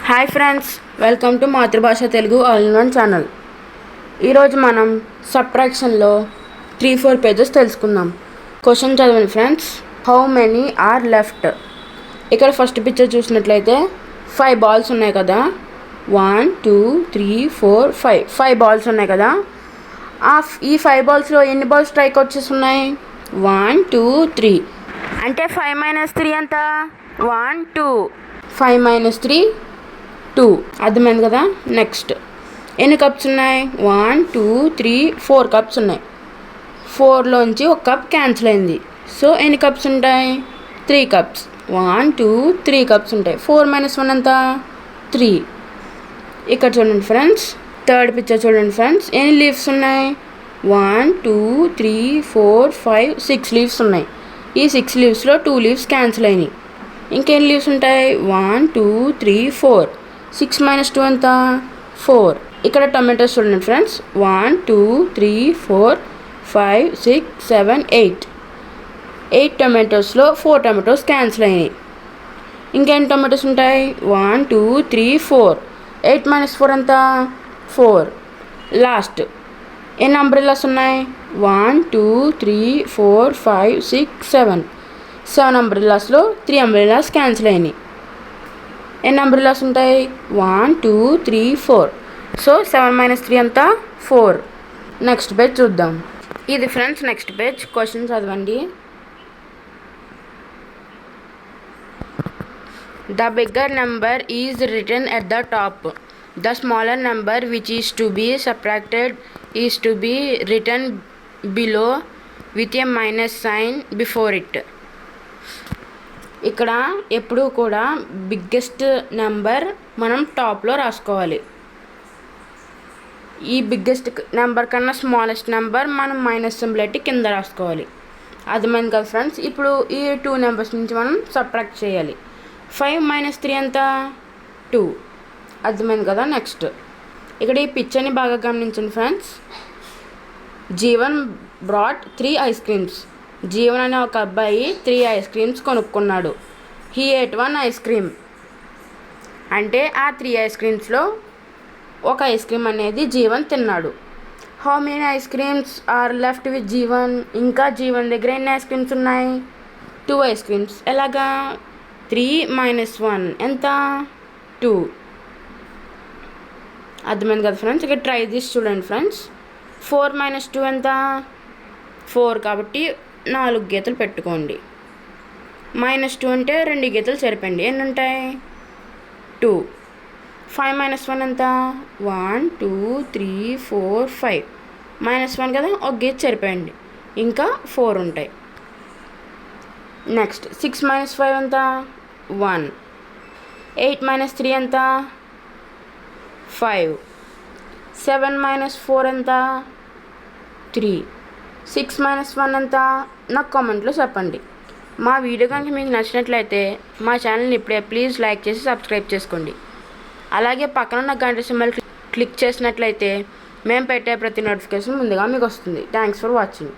Hi friends, welcome to మాతృభాష Telugu all in one channel. ఈరోజు మనం సబ్ట్రాక్షన్లో 3-4 పేజెస్ తెలుసుకుందాం. క్వశ్చన్ చదవండి friends. How many are left? ఇక్కడ ఫస్ట్ పిక్చర్ చూసినట్లయితే 5 బాల్స్ ఉన్నాయి కదా. 1 2 3 4 5 బాల్స్ ఉన్నాయి కదా. ఈ 5 బాల్స్లో ఎన్ని బాల్స్ స్ట్రైక్ వచ్చేసి ఉన్నాయి? 1 2 3. అంటే 5 - 3 ఎంత? 1 2. 5 - 3 2. అర్థమైంది కదా. నెక్స్ట్ ఎన్ని కప్స్ ఉన్నాయి? 1 2 3 4 కప్స్ ఉన్నాయి. 4లోంచి ఒక కప్ క్యాన్సిల్ అయింది. సో ఎన్ని కప్స్ ఉంటాయి? 3 కప్స్. 1 2 3 కప్స్ ఉంటాయి. 4 - 1 ఎంత? 3. ఇక్కడ చూడండి ఫ్రెండ్స్, థర్డ్ పిక్చర్ చూడండి ఫ్రెండ్స్. ఎన్ని లీవ్స్ ఉన్నాయి? 1 2 3 4 5 6 లీవ్స్ ఉన్నాయి. ఈ 6 లీవ్స్లో 2 లీవ్స్ క్యాన్సిల్ అయినాయి. ఇంకెన్ని లీవ్స్ ఉంటాయి? 1 2 3 4. 6 - 2 ఎంత? 4. ఇక్కడ టొమాటోస్ చూడండి ఫ్రెండ్స్. 1 2 3 4 5 6 7 8 టొమాటోస్లో 4 టొమాటోస్ క్యాన్సిల్ అయినాయి. ఇంకెన్ని టొమాటోస్ ఉంటాయి? 1 2 3 4. 8 - 4 ఎంత? 4. లాస్ట్ ఎన్ని అంబ్రెల్లాస్ ఉన్నాయి? 1 2 3 4 5 6 7 అంబ్రెల్లాస్లో 3 అంబ్రెల్లాస్ క్యాన్సిల్ అయినాయి. ఎన్ని అంబ్రెల్లాస్ ఉంటాయి? 1 2 3 4. సో 7 - 3 ఎంత? 4. నెక్స్ట్ పేజ్ చూద్దాం. ఇది ఫ్రెండ్స్ నెక్స్ట్ పేజ్. క్వశ్చన్ చదవండి. The bigger number is written at the top. The smaller number which is to be subtracted is to be written below with a minus sign before it. ఇక్కడ ఎప్పుడూ కూడా biggest number మనం టాప్లో రాసుకోవాలి. ఈ biggest number కన్నా smallest number మనం minus symbol పెట్టి కింద రాసుకోవాలి. అర్థమైంది కదా ఫ్రెండ్స్. ఇప్పుడు ఈ 2 నెంబర్స్ నుంచి మనం సబ్ట్రాక్ట్ చేయాలి. 5 - 3 ఎంత? 2. అర్థమైంది కదా. నెక్స్ట్ ఇక్కడ ఈ పిక్చర్ని బాగా గమనించండి friends. Jeevan bought 3 ice creams. Jeevan అనే ఒక అబ్బాయి 3 ఐస్ క్రీమ్స్ కొనుక్కున్నాడు. He ate 1 ice cream. అంటే ఆ 3 ఐస్ క్రీమ్స్లో ఒక ఐస్ క్రీమ్ అనేది జీవన్ తిన్నాడు. How many ice creams are left with Jeevan? ఇంకా జీవన్ దగ్గర ఎన్ని ఐస్ క్రీమ్స్ ఉన్నాయి? 2 ఐస్ క్రీమ్స్. ఎలాగా? 3 - 1 ఎంత? 2. అర్థమైంది కదా ఫ్రెండ్స్. ఇక్కడ ట్రై చేసి చూడండి ఫ్రెండ్స్. 4 - 2 ఎంత? 4 కాబట్టి 4 గీతలు పెట్టుకోండి. -2 అంటే 2 గీతలు సరిపోండి. ఎన్ని ఉంటాయి? 2. 5 - 1 ఎంత? 1 2 3 4 5. -1 కదా, ఒక గీత సరిపోయండి. ఇంకా 4 ఉంటాయి. నెక్స్ట్ 6 - 5 ఎంత? 1. 8 - 3 ఎంత? 5. 7 - 4 ఎంత? 3. 6 - 1 ఎంత? నాకు కామెంట్లో చెప్పండి. మా వీడియో కనుక మీకు నచ్చినట్లయితే మా ఛానల్ని ఇప్పుడే ప్లీజ్ లైక్ చేసి సబ్స్క్రైబ్ చేసుకోండి. అలాగే పక్కన ఉన్న గంట సింబల్ క్లిక్ చేసినట్లయితే మేము పెట్టే ప్రతి నోటిఫికేషన్ ముందుగా మీకు వస్తుంది. Thanks for watching.